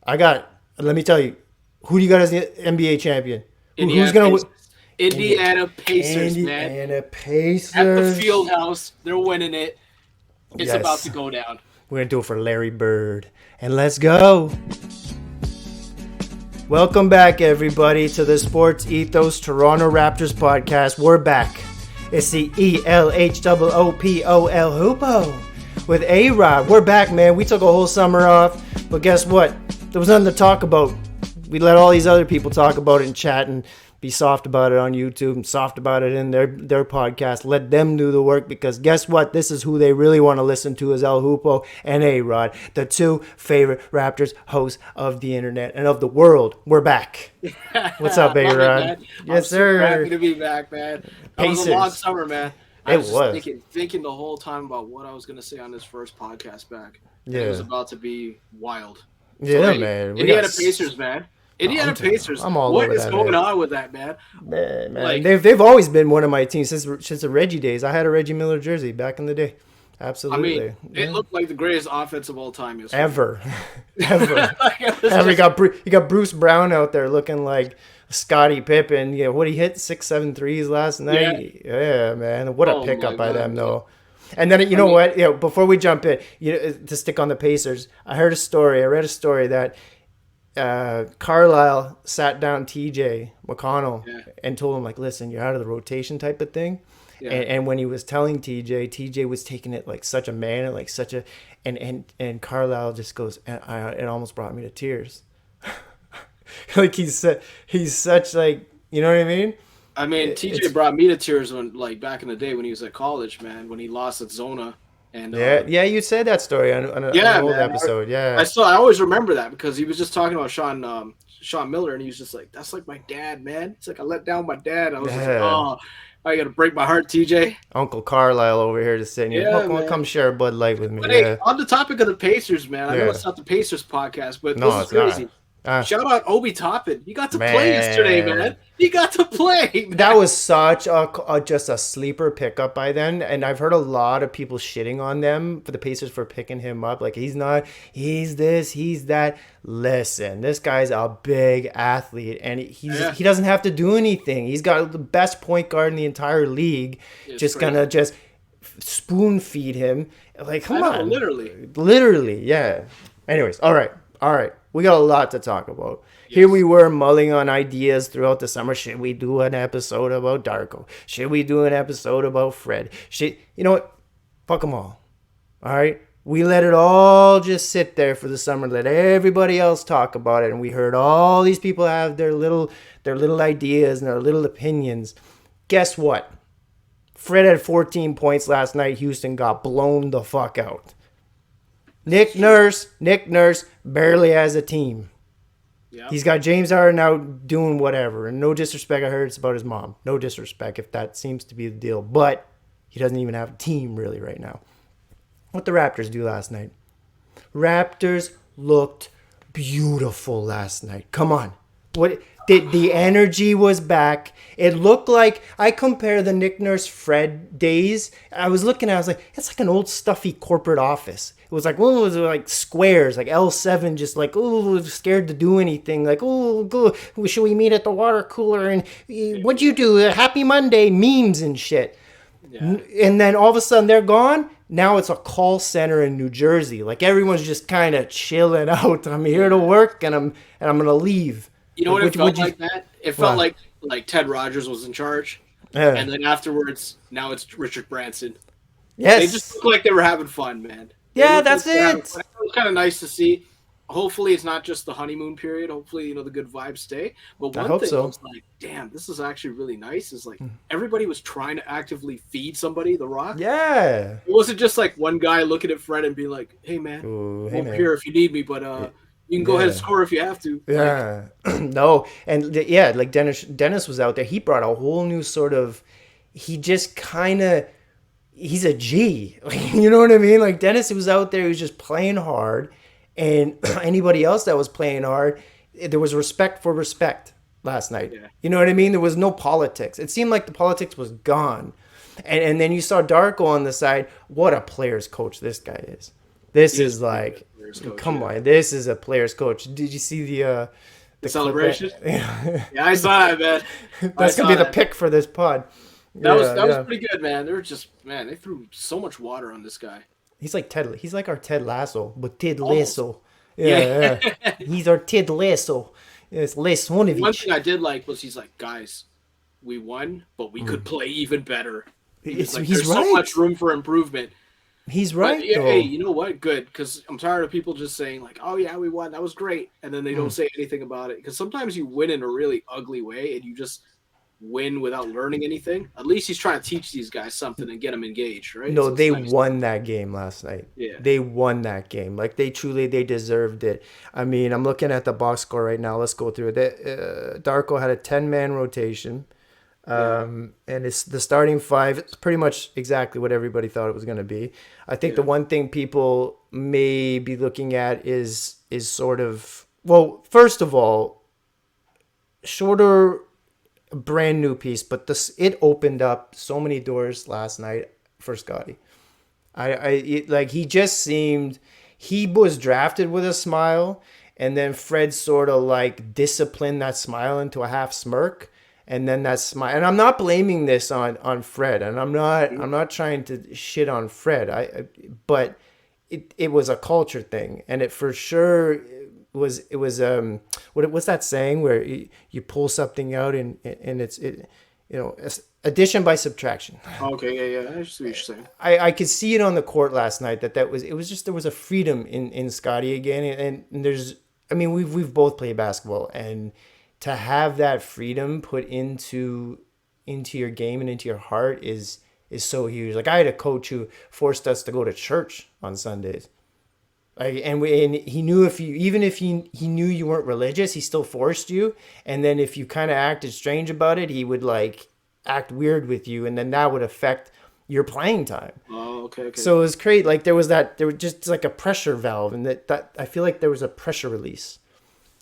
Let me tell you, who do you got as the NBA champion? Who's Indiana gonna win? Pacers. Indiana Pacers, man. Indiana At the Pacers. field house. They're winning it. It's about to Yes, go down. we're gonna do it for Larry Bird, and let's go. Welcome back, everybody, to the Sports Ethos Toronto Raptors podcast. We're back. It's the ELHOOPO Hoopo with A Rod. We're back, man. We took a whole summer off, but guess what? There was nothing to talk about. We let all these other people talk about it and chat and be soft about it on YouTube and soft about it in their podcast. Let them do the work, because guess what? This is who they really want to listen to, is El Hoopo and A Rod, the two favorite Raptors hosts of the internet and of the world. We're back. What's up, A Rod? Yes, sir. Happy to be back, man. That was a long Pacers. summer, man. I was just thinking the whole time about what I was going to say on this first podcast back. And it was about to be wild. Yeah, so, man. Indiana Pacers, man. Indiana Pacers. I'm all what over is that, going man. on with that, man? Man, like, they've always been one of my teams since the Reggie days. I had a Reggie Miller jersey back in the day. Absolutely. I mean, it looked like the greatest offense of all time yesterday. Ever. You got Bruce Brown out there looking like Scottie Pippen. Yeah, what he hit 6-7 threes last night. Yeah, man. What a pickup by them, though. And then you know what? Before we jump in, to stick on the Pacers, I read a story that Carlisle sat down TJ McConnell and told him, like, listen, you're out of the rotation type of thing. Yeah. And when he was telling TJ was taking it like such a man and like such a and Carlisle just goes, it almost brought me to tears. Like he's such, like, you know what I mean? I mean, TJ brought me to tears when, like, back in the day when he was at college, man, when he lost at Zona. And you said that story on an old episode. I always remember that because he was just talking about Sean Miller, and he was just like, "That's like my dad, man." It's like I let down my dad. I was like, "Oh, I gotta break my heart, TJ." Uncle Carlisle over here just saying, come share a Bud Light with me." But hey, on the topic of the Pacers, man, I know it's not the Pacers podcast, but this is crazy. Shout out Obi Toppin. You got to play yesterday, man. You got to play, man. That was such just a sleeper pickup by then. And I've heard a lot of people shitting on them for the Pacers for picking him up. Like, he's this, he's that. Listen, this guy's a big athlete, and he doesn't have to do anything. He's got the best point guard in the entire league. Gonna just spoon feed him. Like, come on. Literally, yeah. Anyways, all right. We got a lot to talk about. Yes. Here we were mulling on ideas throughout the summer. Should we do an episode about Darko? Should we do an episode about Fred? You know what? Fuck them all. All right? We let it all just sit there for the summer. Let everybody else talk about it. And we heard all these people have their little ideas and their little opinions. Guess what? Fred had 14 points last night. Houston got blown the fuck out. Nick Nurse barely has a team. Yep. He's got James Harden out doing whatever. And no disrespect, I heard it's about his mom. No disrespect if that seems to be the deal. But he doesn't even have a team really right now. What the Raptors do last night? Raptors looked beautiful last night. Come on. The energy was back. It looked like, I compare the Nick Nurse Fred days. I was looking at it, I was like, it's like an old stuffy corporate office. It was like squares, like L7, just like, scared to do anything. Like, go, should we meet at the water cooler? And what'd you do? Happy Monday, memes and shit. Yeah. And then all of a sudden they're gone. Now it's a call center in New Jersey. Like, everyone's just kind of chilling out. I'm here to work, and I'm gonna leave. You know what it felt like that? It felt like Ted Rogers was in charge. Yeah. And then afterwards, now it's Richard Branson. Yes. They just looked like they were having fun, man. Yeah, that's it. It was kind of nice to see. Hopefully it's not just the honeymoon period. Hopefully, the good vibes stay. But one thing I was like, damn, this is actually really nice. Is like everybody was trying to actively feed somebody the rock. Yeah. It wasn't just like one guy looking at Fred and being like, hey, man, I'm here if you need me, but you can go ahead and score if you have to. Yeah. No. And like Dennis was out there. He brought a whole new sort of, he just kind of, he's a G. You know what I mean? Like, Dennis was out there. He was just playing hard. And anybody else that was playing hard, there was respect for respect last night. Yeah. You know what I mean? There was no politics. It seemed like the politics was gone. And then you saw Darko on the side. What a player's coach this guy is. This He is is a pretty like, good players coach. come Yeah. on, this is a player's coach. Did you see The clip celebration. that? Yeah, I saw that, man. I That's gonna be saw the that. pick for this pod. That was Yeah. pretty good, man. They were just man. They threw so much water on this guy. He's like Ted. He's like our Ted Lasso, but Ted Almost. Lasso. Yeah. Yeah. He's our Ted Lasso. It's One Lasonovich. thing I did like was he's like, guys, we won, but we could play even better. He was like, He's there's so much right. room for improvement. He's But right yeah, hey, though. you know what? Good, because I'm tired of people just saying like, "Oh yeah, we won. That was great," and then they don't say anything about it. Because sometimes you win in a really ugly way, and you just win without learning anything. At least he's trying to teach these guys something and get them engaged, right? No, So it's they nice. won that game last night. Yeah, They won that game. Like they deserved it. I mean, I'm looking at the box score right now. Let's go through it. Darko had a 10-man rotation. yeah, And it's the starting five. It's pretty much exactly what everybody thought it was going to be. I think the yeah, one thing people may be looking at is sort of, well, first of all, shorter, brand new piece, but this it opened up so many doors last night for Scotty. Like he just seemed he was drafted with a smile, and then Fred sort of like disciplined that smile into a half smirk, and then that smile. And I'm not blaming this on Fred, and I'm not trying to shit on Fred. But it was a culture thing, and it for sure was what's that saying where you pull something out and it's addition by subtraction. okay, yeah. I see what you're saying. I could see it on the court last night that was it was just there was a freedom in Scotty again, and there's I mean we've both played basketball, and to have that freedom put into your game and into your heart is so huge. Like I had a coach who forced us to go to church on Sundays. Like, and he knew if you even if he knew you weren't religious, he still forced you. And then if you kind of acted strange about it, he would like act weird with you, and then that would affect your playing time. Oh, okay. So it was great. Like there was just like a pressure valve, and that I feel like there was a pressure release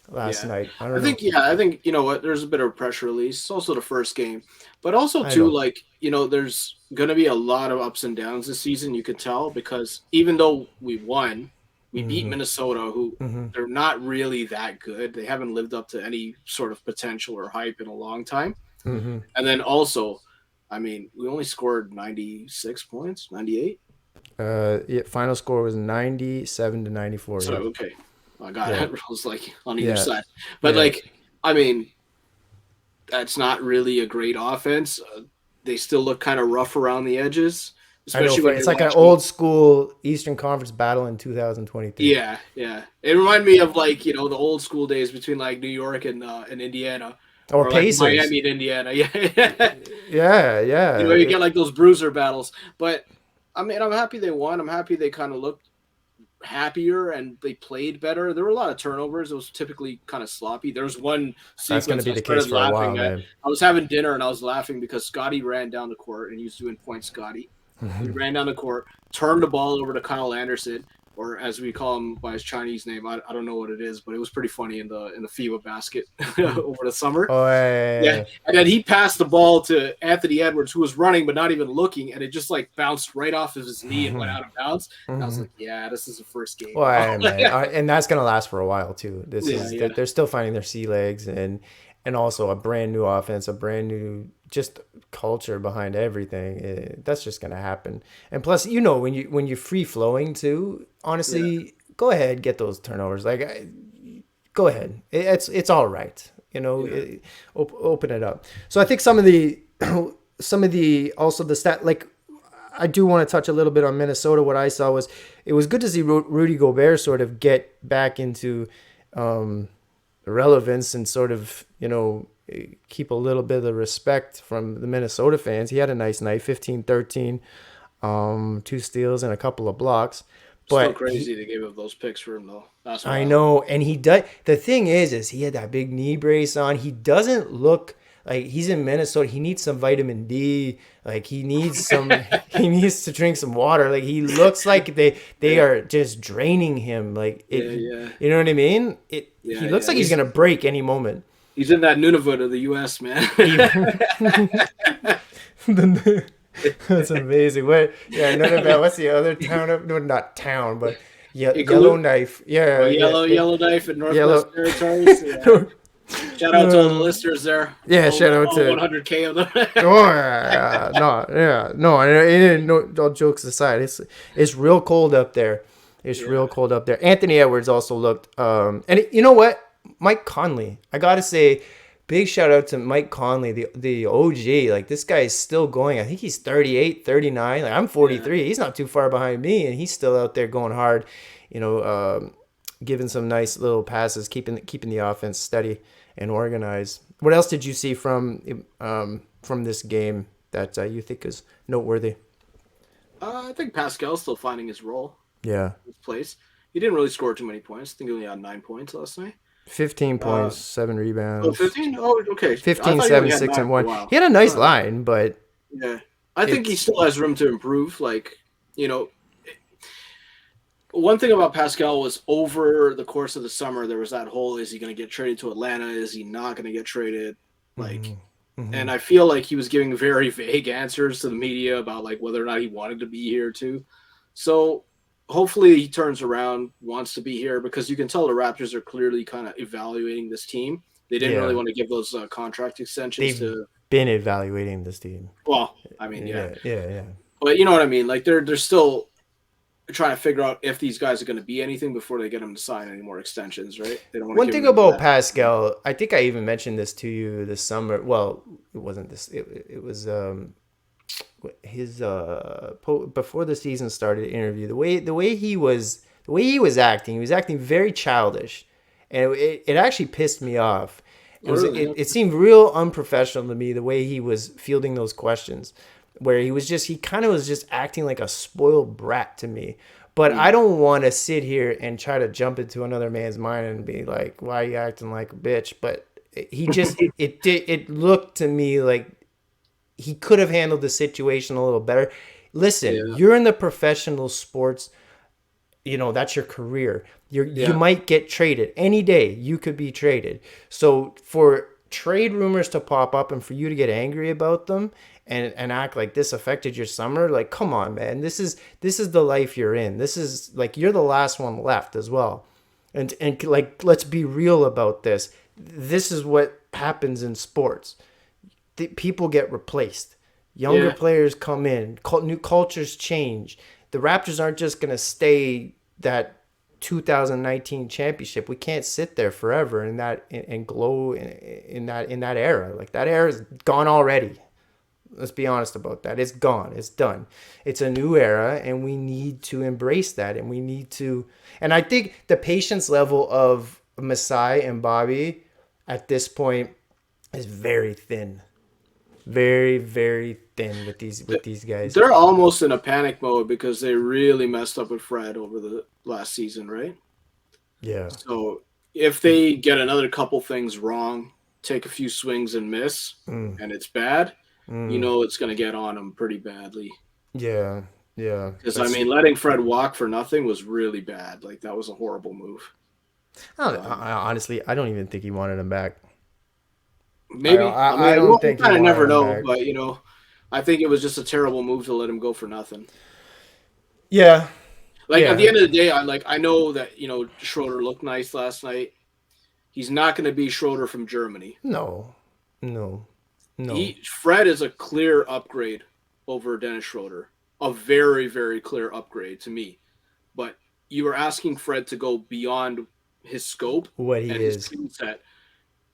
last Yeah. night. I don't know. I think you know what, there's a bit of pressure release. It's also the first game. But also I too, know. like, there's gonna be a lot of ups and downs this season, you could tell, because even though we won, we beat Minnesota, who they're not really that good. They haven't lived up to any sort of potential or hype in a long time. And then also, I mean, we only scored 96 points, 98. Yeah, final score was 97-94. So Yeah. okay. I got Yeah. it. I was like on either Yeah. side. But Yeah. like, I mean, that's not really a great offense. They still look kind of rough around the edges, I know. especially when It's you're like an watching. old school Eastern Conference battle in 2023. Yeah, yeah. It reminded me of like the old school days between like New York and Indiana, Or or like Pacers. Miami and Indiana. Yeah, Yeah. you get like those bruiser battles. But I mean, I'm happy they won. I'm happy they kind of looked happier and they played better. There were a lot of turnovers. It was typically kind of sloppy. There was one That's going to sequence be I the case started for a while, laughing at. man. I was having dinner and I was laughing because Scotty ran down the court and he was doing point Scotty. He ran down the court, turned the ball over to Kyle Anderson, or as we call him by his Chinese name. I don't know what it is, but it was pretty funny in the FIBA basket over the summer. Oh, Yeah, and then he passed the ball to Anthony Edwards, who was running but not even looking, and it just like bounced right off of his knee and went out of bounds. And I was like, "Yeah, this is the first game." Well, man, and that's gonna last for a while too. They're still finding their sea legs, and also a brand new offense, a brand new just culture behind everything. That's just gonna happen. And plus, when you're free flowing too, honestly, go ahead, get those turnovers. Like, go ahead, it's all right. Open it up. So I think some of the also the stat, like, I do want to touch a little bit on Minnesota. What I saw was it was good to see Rudy Gobert sort of get back into relevance and sort of keep a little bit of respect from the Minnesota fans. He had a nice night, 15-13, 2 steals and a couple of blocks. But still crazy they gave up those picks for him though. That's I wild. know, and he does. The thing is he had that big knee brace on. He doesn't look like he's in Minnesota. He needs some vitamin D. Like he needs he needs to drink some water. Like he looks like they are just draining him. Like Yeah. You know what I mean? He looks like he's gonna break any moment. He's in that Nunavut of the U.S., man. That's amazing. None of that. What's the other town? No, not town, but Yellow knife. Oh, Yeah, yeah. yellow knife in Northwest Yellow. Territories. Yeah. Shout out to all the listeners there. Yeah, shout out All to 100K of them. Oh no. And no, all jokes aside, it's real cold up there. It's Yeah. real cold up there. Anthony Edwards also looked, you know what, Mike Conley. I gotta say, big shout out to Mike Conley, the OG. Like this guy is still going. I think he's 38, 39. Like I'm 43. He's not too far behind me, and he's still out there going hard. Giving some nice little passes, keeping the offense steady and organized. What else did you see from this game that you think is noteworthy? I think Pascal's still finding his role. Yeah. His place. He didn't really score too many points. I think he only had 9 points last night. 15 points, 7 rebounds. 15? Oh, okay. 15, 7, 6, and 1. He had a nice line, but... Yeah. I think he still has room to improve. Like, one thing about Pascal was over the course of the summer, there was that whole, is he going to get traded to Atlanta? Is he not going to get traded? Like, and I feel like he was giving very vague answers to the media about like whether or not he wanted to be here too. So hopefully he turns around, wants to be here, because you can tell the Raptors are clearly kind of evaluating this team. They didn't really want to give those contract extensions. They've been evaluating this team. Well, I mean, yeah. But you know what I mean? Like they're still trying to figure out if these guys are going to be anything before they get them to sign any more extensions, right? They don't want One thing about Pascal, I think I even mentioned this to you this summer. Well, it wasn't this. It was his before the season started interview. The way he was acting, he was acting very childish, and it actually pissed me off. It seemed real unprofessional to me the way he was fielding those questions, where he kind of was just acting like a spoiled brat to me. But I don't want to sit here and try to jump into another man's mind and be like, why are you acting like a bitch? But he just, it looked to me like he could have handled the situation a little better. Listen, you're in the professional sports, that's your career. You might get traded any day. You could be traded. So for trade rumors to pop up and for you to get angry about them and act like this affected your summer, like, come on, man. This is the life you're in. This is like, you're the last one left as well. And like, let's be real about this. This is what happens in sports. People get replaced. Younger players come in. New cultures change. The Raptors aren't just going to stay that 2019 championship. We can't sit there forever in that and glow in that era. Like, that era is gone already. Let's be honest about that. It's gone. It's done. It's a new era, and we need to embrace that. And I think the patience level of Masai and Bobby at this point is very thin. Very, very thin with these guys. They're almost in a panic mode because they really messed up with Fred over the last season, right? Yeah. So if they get another couple things wrong, take a few swings and miss, and it's bad, it's going to get on them pretty badly. Yeah. Because, letting Fred walk for nothing was really bad. Like, that was a horrible move. Honestly, I don't even think he wanted him back. Maybe. I don't think I never know, back. But, I think it was just a terrible move to let him go for nothing. Yeah. At the end of the day, I know that, Schroeder looked nice last night. He's not going to be Schroeder from Germany. No. Fred is a clear upgrade over Dennis Schroeder. A very, very clear upgrade to me. But you are asking Fred to go beyond his scope his skill set,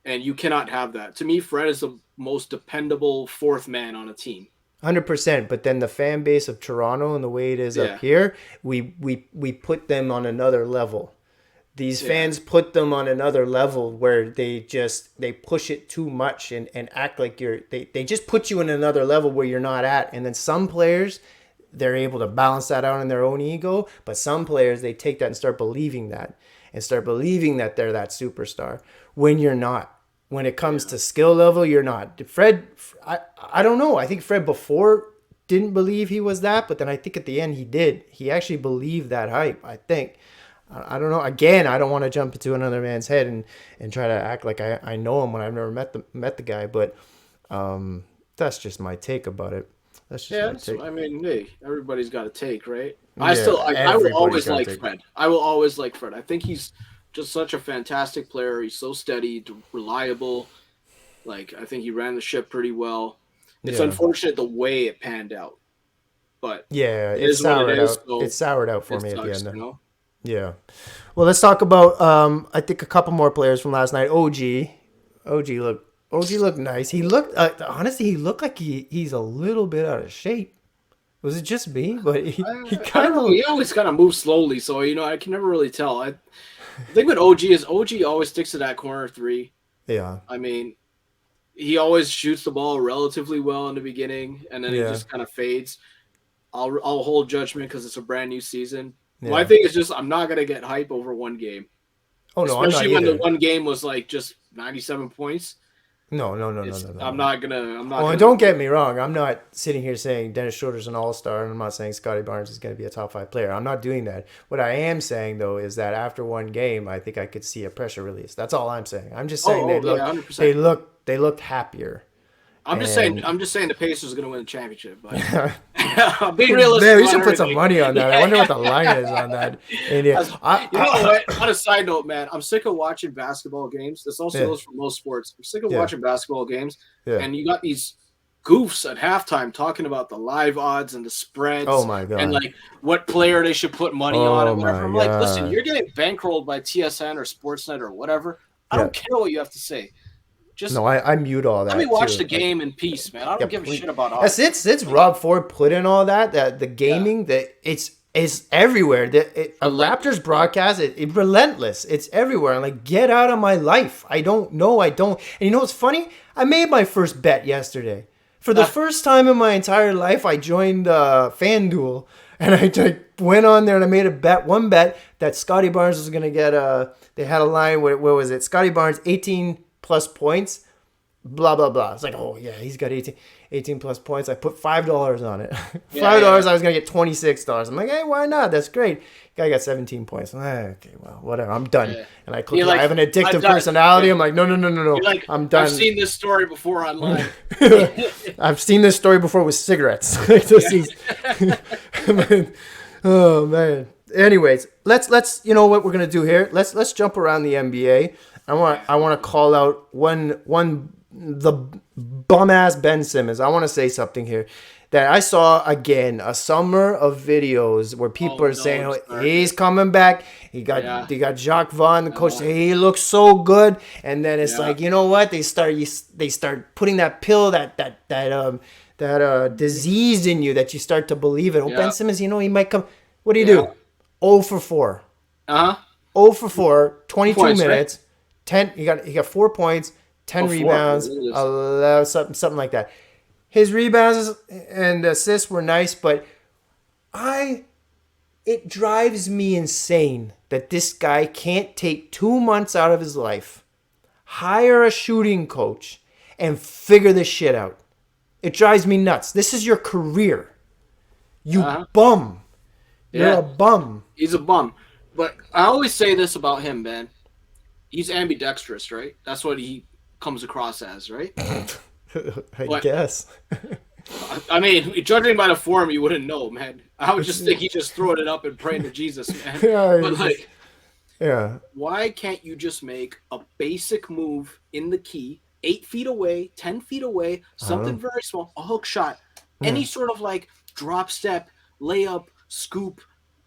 and you cannot have that. To me, Fred is the most dependable fourth man on a team. 100%. But then the fan base of Toronto and the way it is up here, we put them on another level. These fans put them on another level where they push it too much and act like they just put you in another level where you're not at. And then some players, they're able to balance that out in their own ego. But some players, they take that and start believing that they're that superstar when you're not. When it comes to skill level, you're not. Fred, I don't know. I think Fred before didn't believe he was that, but then I think at the end he did. He actually believed that hype, I think. I don't know. Again, I don't want to jump into another man's head and try to act like I know him when I've never met the guy, but that's just my take about it. That's just Yeah, my take. I mean, hey, everybody's got a take, right? Yeah, I will everybody's always got a like take. Fred. I will always like Fred. I think he's just such a fantastic player. He's so steady, reliable. Like, I think he ran the ship pretty well. It's Yeah. unfortunate the way it panned out, but Yeah, it it's is what it soured is. out. It's So soured out for it me at the sucks, end. you know. Yeah. Well, let's talk about I think a couple more players from last night. OG looked nice. He looked honestly he looked like he's a little bit out of shape. Was it just me? But he I kind don't know. of He always kind of moves slowly, so I can never really tell. The thing with OG is OG always sticks to that corner three. yeah. I mean, he always shoots the ball relatively well in the beginning, and then he Yeah. just kind of fades. I'll hold judgment because it's a brand new season. My Yeah. thing is just I'm not gonna get hype over one game, Oh no, I'm not especially when the either. one game was like just 97 points. No, no, no, no, It's no, no, I'm no. not gonna I'm not Oh, and gonna. don't get me wrong. I'm not sitting here saying Dennis Schroeder's an all-star, and I'm not saying Scotty Barnes is going to be a top 5 player. I'm not doing that. What I am saying though is that after one game, I think I could see a pressure release. That's all I'm saying. I'm just saying Yeah, 100%. they looked happier. I'm just saying the Pacers are gonna win the championship. But I'm being Man, realistic. we On should put some everything. money on that. I Yeah, wonder what yeah. the line is on that. And yeah, You know what? On a side note, man, I'm sick of watching basketball games. This also yeah, goes for most sports. I'm sick of yeah, watching basketball games, yeah. and you got these goofs at halftime talking about the live odds and the Oh spreads my and god. like what player they should put money on Oh and whatever. my I'm like, listen, god. you're getting bankrolled by TSN or Sportsnet or whatever. I Yeah. don't care what you have to say. Just No, I mute all let me that watch too. the game in peace, man. I Yeah, don't give a please. shit about odds. Since Rob Ford put in all that the Yeah, gaming that it's everywhere. A relentless. Raptors broadcast it relentless. It's everywhere. I'm like, get out of my life. I don't know. I don't. And you know what's funny? I made my first bet yesterday. For the first time in my entire life, I joined FanDuel and I went on there and I made one bet that Scotty Barnes was gonna get They had a line where was it? Scotty Barnes 18 plus points blah blah blah. It's like, oh yeah, he's got 18 plus points. I put $5 on it. $5, I was gonna get $26. I'm like, hey, why not? That's great. Guy got 17 points. I'm like, okay, well, whatever. I'm done. Yeah. And I click. Like, I have an addictive done. personality. Yeah. I'm like, no. You're like, I'm done. I've seen this story before online. I've seen this story before with cigarettes. This is, oh man. Anyways, let's you know what we're gonna do here. Let's jump around the NBA. I want to call out the bum ass Ben Simmons. I want to say something here that I saw again a summer of videos where people are saying, oh, he's coming back. They got Jacques Vaughn, the coach. He looks so good, and then it's like, you know what? They start putting that pill that disease in you that you start to believe it. Oh, Ben Simmons, you know he might come. What do you do? 0 for 4. 0 for 4, 22 points, minutes. Right? 10. He got 4 points, 10 rebounds, 11, something like that. His rebounds and assists were nice, but it drives me insane that this guy can't take 2 months out of his life, hire a shooting coach, and figure this shit out. It drives me nuts. This is your career. You bum. You're a bum. He's a bum. But I always say this about him, man. He's ambidextrous, right? That's what he comes across as, right? I guess. I mean, judging by the form, you wouldn't know, man. I would just think he's just throwing it up and praying to Jesus, man. But why can't you just make a basic move in the key, 8 feet away, 10 feet away, something very small, a hook shot, any sort of like drop step, layup, scoop,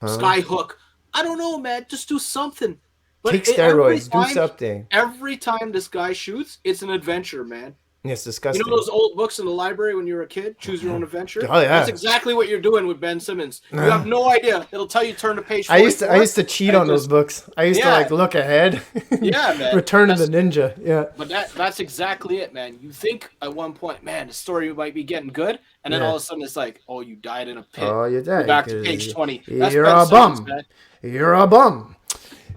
sky hook. I don't know, man. Just do something. But take steroids. Do something. Every time this guy shoots, it's an adventure, man. It's disgusting. You know those old books in the library when you were a kid? Choose Your Own Adventure? Oh, yeah. That's exactly what you're doing with Ben Simmons. You have no idea. It'll tell you turn to page 44. I used to cheat on those books. I used to look ahead. Yeah, man. Return of the Ninja. Yeah. But that's exactly it, man. You think at one point, man, the story might be getting good, and then all of a sudden it's like, oh, you died in a pit. Oh, you died. Go back to page 20. That's you're Ben a Simmons, bum. Man. You're a bum.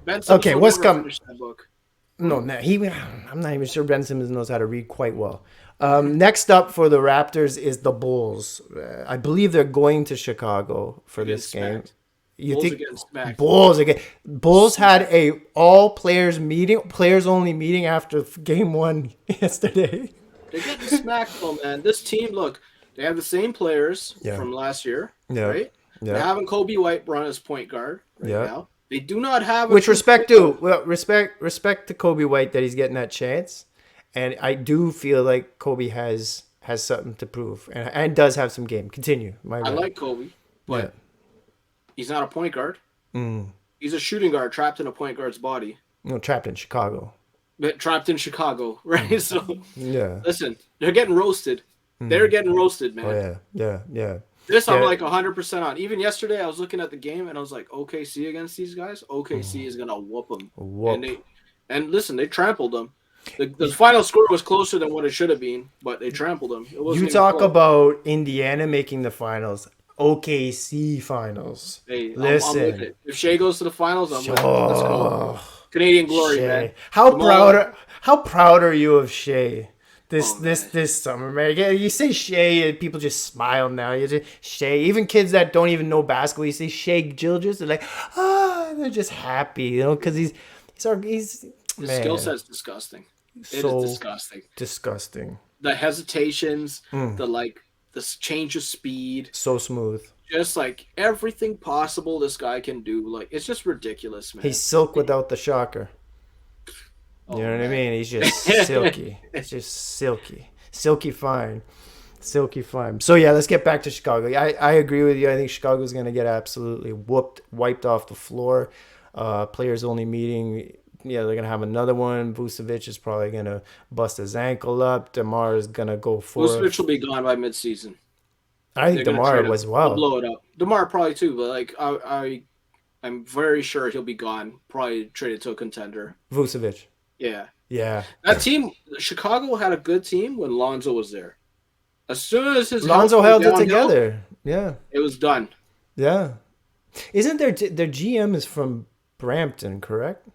Ben Simmons okay, what's coming? Book. No, I'm not even sure Ben Simmons knows how to read quite well. Next up for the Raptors is the Bulls. I believe they're going to Chicago for this game. You think Bulls again? Bulls had a all players only meeting after game 1 yesterday. They're getting smacked though, man. This team, look, They have the same players Yeah. from last year, Yeah. right? They Yeah. have Kobe White run as point guard right Yeah. now. They do not have a Which true point respect guard. to respect to Kobe White that he's getting that chance, and I do feel like Kobe has something to prove and does have some game. Continue, my I bad. like Kobe, Yeah. but he's not a point guard. Mm. He's a shooting guard trapped in a point guard's body, No, trapped in Chicago. but trapped in Chicago, right? So Yeah. listen, they're getting roasted. They're getting roasted, Oh man. yeah. Yeah. Yeah. This I'm Yeah. like 100% on. Even yesterday, I was looking at the game and I was like, OKC against these guys. OKC is gonna whoop them. Whoop. And listen, they trampled them. The final score was closer than what it should have been, but they trampled them. It wasn't You even talk close. about Indiana making the finals, OKC finals. Hey, I'm with Listen, it. If Shea goes to the finals, I'm with it. Let's go. oh, Canadian glory, Shea. man. How Jamal- proud are you of Shea? This Oh, this man. this summer, man. You say Shea, and people just smile now. You just Shea. Even kids that don't even know basketball, you say Shea Gilgeous, they're like, they're just happy, because he's His man, skill set's disgusting. It so is disgusting. disgusting, The hesitations, the change of speed, so smooth. just like everything possible this guy can do. Like it's just ridiculous, man. He's silk without the shocker. Oh, You know what I man. mean? He's just silky. It's just silky. Silky fine. Silky fine. So yeah, let's get back to Chicago. I agree with you. I think Chicago's gonna get absolutely wiped off the floor. Players only meeting. Yeah, they're gonna have another one. Vucevic is probably gonna bust his ankle up. DeMar is gonna go for. Vucevic will be gone by midseason. I think They're gonna DeMar trade him. was They'll well. blow it up. DeMar probably too, but like I'm very sure he'll be gone. Probably traded to a contender. Vucevic. Yeah. Yeah. That team, Chicago had a good team when Lonzo was there. As soon as his Lonzo health held went it downhill, together. Yeah. it was done. Yeah. Isn't their GM is from Brampton, correct?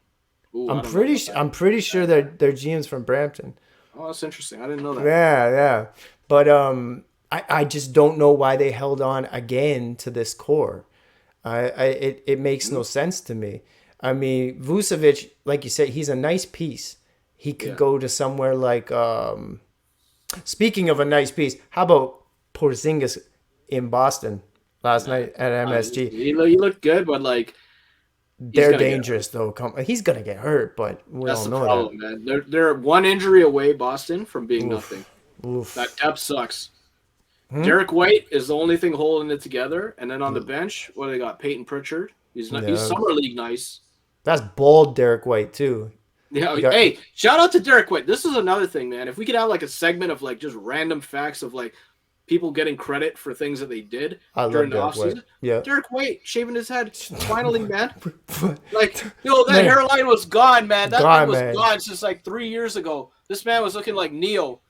Ooh, I I'm don't pretty know sure. about I'm pretty sure their GM's from Brampton. that. Oh, that's interesting. I didn't know that. Yeah, yeah. But I just don't know why they held on again to this core. It makes no sense to me. I mean, Vucevic, like you said, he's a nice piece. He could Yeah. go to somewhere like. Speaking of a nice piece, how about Porzingis in Boston last night at MSG? He looked good, but like They're gonna get dangerous though. He's gonna get hurt, but we that's all the know problem, man. They're one injury away, Boston, from being nothing. that. Oof. That depth sucks. Derek White is the only thing holding it together, and then on the bench, what do they got? Peyton Pritchard. He's not. He's Yeah. summer league nice. That's bold, Derek White too. Yeah. You got- Hey, shout out to Derek White. This is another thing, man. If we could have like a segment of like just random facts of like people getting credit for things that they did I love during the Derek White. offseason. Yeah. Derek White shaving his head finally, man. Like, that Man. hairline was gone, man. That Gone, thing was man. gone since like 3 years ago. This man was looking like Neo.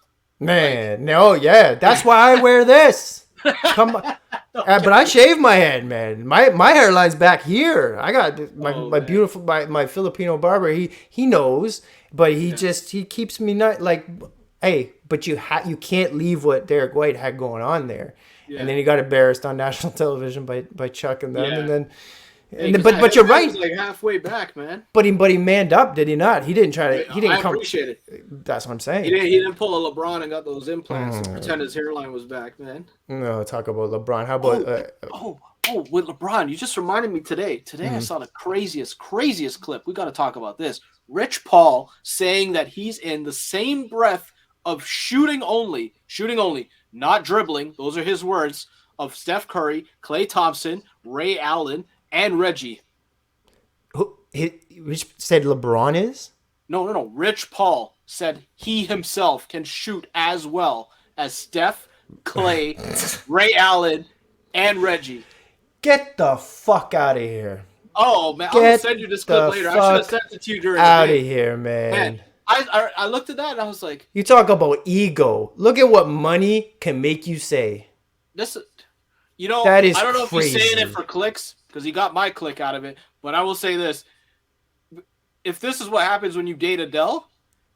Man, no, yeah, that's why I wear this. Come on. But I shave my head, man. My hairline's back here. I got my man. beautiful my Filipino barber. He knows, but he keeps me not like. Hey, but you can't leave what Derek White had going on there, Yeah. and then he got embarrassed on national television by chucking them, Yeah. and then. Hey, But you're right. He was like halfway back, man. But he manned up, did he not? He didn't try to. He didn't I come. appreciate it. That's what I'm saying. He didn't pull a LeBron and got those implants and pretend his hairline was back, man. No, talk about LeBron. How about With LeBron, you just reminded me today. Today Mm-hmm. I saw the craziest clip. We got to talk about this. Rich Paul saying that he's in the same breath of shooting only, not dribbling. Those are his words. Of Steph Curry, Klay Thompson, Ray Allen, and Reggie. Which said LeBron is? No. Rich Paul said he himself can shoot as well as Steph, Klay, Ray Allen, and Reggie. Get the fuck out of here. Oh, man. I'm going to send you this clip later. I should have sent it to you during the Out of game. here, man. Man, I looked at that and I was like, You talk about ego. Look at what money can make you say. this, That is I don't know if he's saying crazy. it for clicks because he got my click out of it, but I will say this. If this is what happens when you date Adele,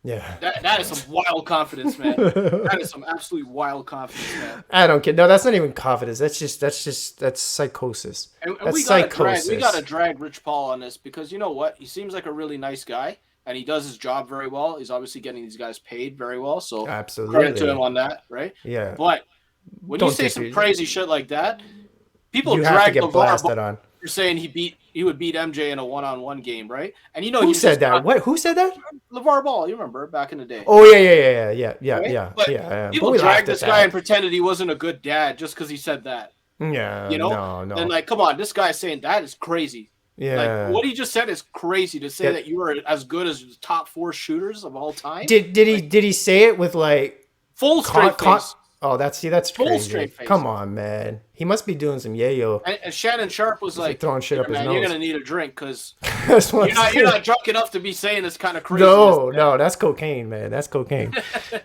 Yeah. that is some wild confidence, man. That is some absolute wild confidence, man. I don't care. No, that's not even confidence. That's psychosis. And That's we psychosis. gotta drag Rich Paul on this because you know what? He seems like a really nice guy and he does his job very well. He's obviously getting these guys paid very well, so Absolutely. credit to him on that, right? Yeah. But when you Don't say some disrespect. crazy shit like that, people You have to drag get LeVar Ball. blasted on. You're saying he would beat MJ in a one-on-one game, right? And Who he's said just that? not What? Who said that? LeVar Ball. You remember back in the day? Oh yeah. Right? But But people we dragged laughed at this guy and that. pretended he wasn't a good dad just because he said that. Yeah, You know? And no. like, come on, this guy saying that is crazy. Like Yeah. what he just said is crazy to say Yeah. that you are as good as the top 4 shooters of all time. Did he say it with like Full straight face. Oh, that's Full crazy. straight face. Come on, man. He must be doing some yayo. And Shannon Sharp was like, throwing shit up his man, nose. you're gonna need a drink because That's what you're not drunk enough to be saying this kind of crazy. No, that's cocaine, man. That's cocaine.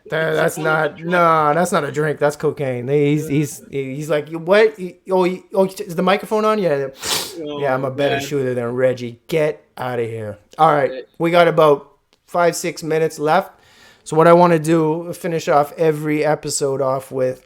That's not that's not a drink. That's cocaine. He's like, what? Is the microphone on? Yeah, yeah. I'm a better shooter than Reggie. Get out of here. All right, we got about 5-6 minutes left. So what I want to do, finish off every episode off with,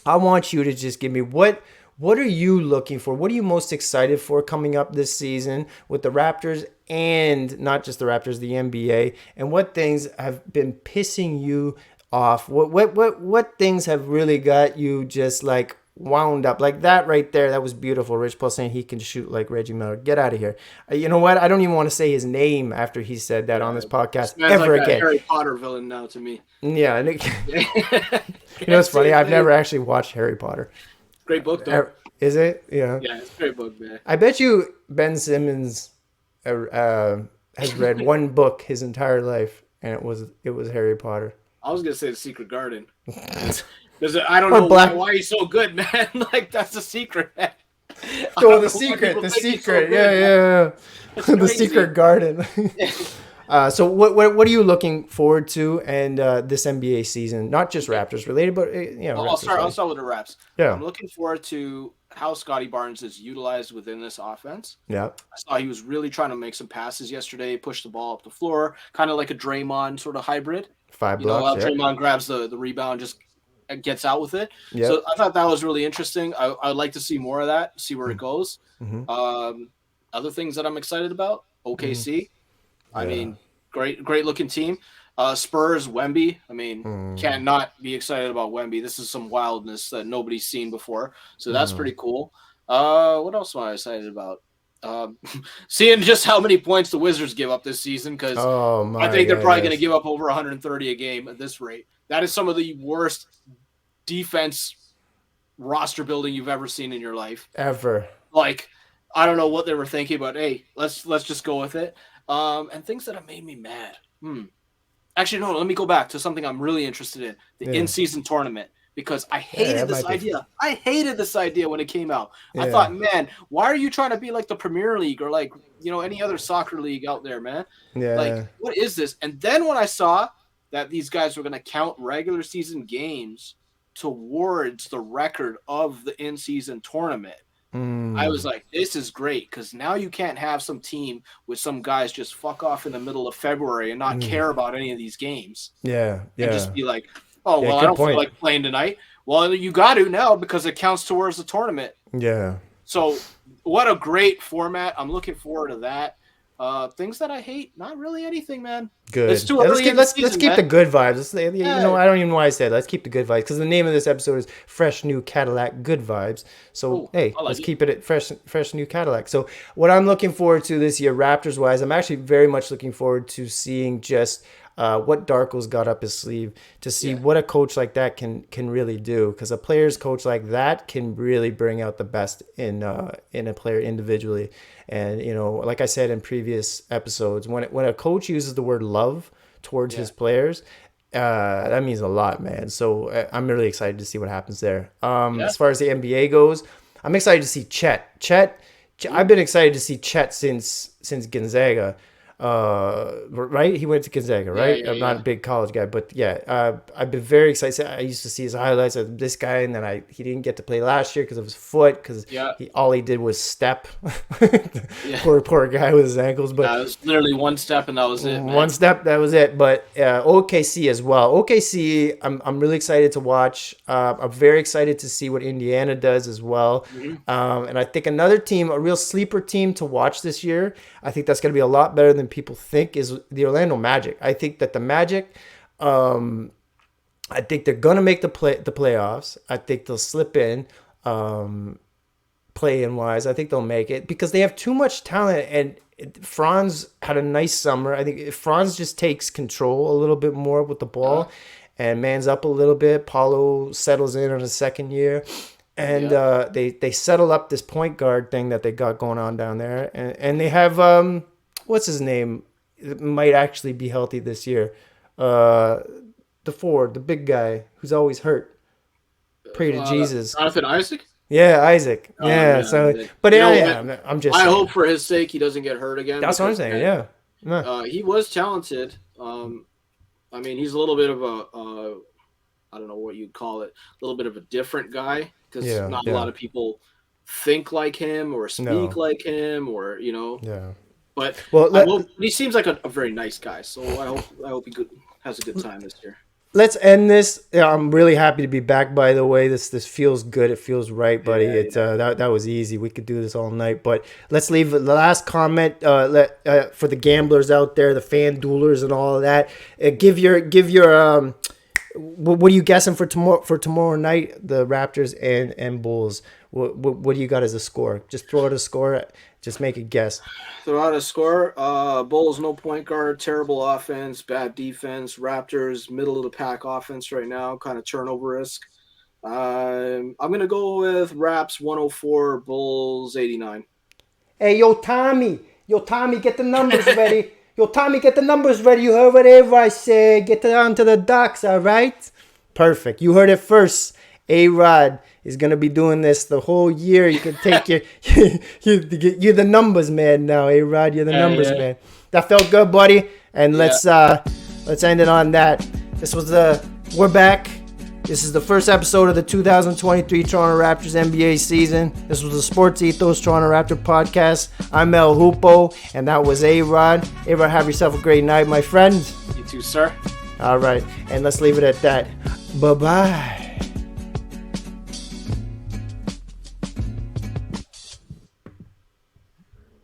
I want you to just give me what are you looking for? What are you most excited for coming up this season with the Raptors, and not just the Raptors, the NBA? And what things have been pissing you off? What things have really got you just like wound up? Like that right there, that was beautiful. Rich Paul saying he can shoot like Reggie Miller. Get out of here. You know what? I don't even want to say his name after he said that on this podcast ever like again. Harry Potter villain now to me. Yeah. And it's funny. I've never actually watched Harry Potter. Great book, though. Is it? Yeah. Yeah, it's a great book, man. I bet you Ben Simmons has read one book his entire life, and it was Harry Potter. I was gonna say The Secret Garden, because I don't know why he's so good, man. Like that's the secret, man. Oh, the secret. Yeah. The Secret Garden. So what are you looking forward to and this NBA season? Not just Raptors related, but I'll start with the Raps. Yeah, I'm looking forward to how Scotty Barnes is utilized within this offense. Yeah, I saw he was really trying to make some passes yesterday, push the ball up the floor, kind of like a Draymond sort of hybrid. 5 blocks. Draymond grabs the rebound, just gets out with it. Yep. So I thought that was really interesting. I'd like to see more of that, see where it goes. Mm-hmm. Other things that I'm excited about, OKC. I mean, great looking team. Spurs, Wemby. I mean, can't not be excited about Wemby. This is some wildness that nobody's seen before. So that's pretty cool. What else am I excited about? Seeing just how many points the Wizards give up this season, because I think they're probably going to give up over 130 a game at this rate. That is some of the worst defense roster building you've ever seen in your life. Ever. Like, I don't know what they were thinking, but hey, let's just go with it. And things that have made me mad. Actually, no, let me go back to something I'm really interested in, the in-season tournament, because I hated this idea. I hated this idea when it came out. Yeah. I thought, man, why are you trying to be like the Premier League or like, any other soccer league out there, man? Yeah. Like, what is this? And then when I saw that these guys were going to count regular season games towards the record of the in-season tournament, I was like, this is great, because now you can't have some team with some guys just fuck off in the middle of February and not care about any of these games. Yeah. And just be like, oh, well, I don't feel like playing tonight. Well, you got to now because it counts towards the tournament. Yeah. So what a great format. I'm looking forward to that. Things that I hate, not really anything, man. Good. It's too early let's keep the good vibes. I don't even know why I said it. Let's keep the good vibes, because the name of this episode is Fresh New Cadillac Good Vibes. So let's keep it at fresh new Cadillac. So what I'm looking forward to this year, Raptors wise, I'm actually very much looking forward to seeing just what Darko's got up his sleeve, to see what a coach like that can really do, because a player's coach like that can really bring out the best in a player individually. And like I said in previous episodes, when a coach uses the word love towards his players, that means a lot, man. So I'm really excited to see what happens there. As far as the NBA goes, I'm excited to see Chet. I've been excited to see Chet since Gonzaga. Right? He went to Gonzaga, right? I'm not a big college guy, but I've been very excited. I used to see his highlights of this guy, and then he didn't get to play last year because of his foot, because all he did was step. Poor guy with his ankles. But it was literally one step, and that was it. Man. One step, that was it. But OKC as well. OKC, I'm really excited to watch. I'm very excited to see what Indiana does as well. And I think another team, a real sleeper team to watch this year, I think that's going to be a lot better than people think, is the Orlando Magic. I think that the Magic, I think they're gonna make the playoffs. I think they'll slip in, play-in wise. I think they'll make it because they have too much talent. And Franz had a nice summer. I think if Franz just takes control a little bit more with the ball, and mans up a little bit, Paulo settles in on his second year, and they settle up this point guard thing that they got going on down there, and they have what's his name? It might actually be healthy this year. The forward, the big guy who's always hurt. Pray to Jesus. Jonathan Isaac? Yeah, Isaac. Oh, yeah. Man. So, but I'm just. I hope for his sake he doesn't get hurt again. That's what I'm saying. Yeah. He was talented. I mean, he's a little bit of a, I don't know what you'd call it, a little bit of a different guy because not a lot of people think like him or speak like him or Yeah. But he seems like a very nice guy, so I hope he has a good time this year. Let's end this. I'm really happy to be back. By the way, this feels good. It feels right, buddy. That was easy. We could do this all night. But let's leave the last comment. For the gamblers out there, the fan duelers, and all of that. Give your. What are you guessing for tomorrow night? The Raptors and Bulls. What do you got as a score? Just throw out a score. Just make a guess. Throw out a score. Bulls, no point guard, terrible offense, bad defense. Raptors, middle of the pack offense right now, kind of turnover risk. I'm going to go with Raps 104, Bulls 89. Hey, yo, Tommy, get the numbers ready. Get the numbers ready. You heard what I said. Get on to the docks, all right? Perfect. You heard it first. A Rod is going to be doing this the whole year. You can take you're the numbers man now, A Rod. You're the numbers man. That felt good, buddy. And let's end it on that. We're back. This is the first episode of the 2023 Toronto Raptors NBA season. This was the Sports Ethos Toronto Raptor podcast. I'm El Hoopo, and that was A Rod. A Rod, have yourself a great night, my friend. You too, sir. All right, and let's leave it at that. Bye-bye.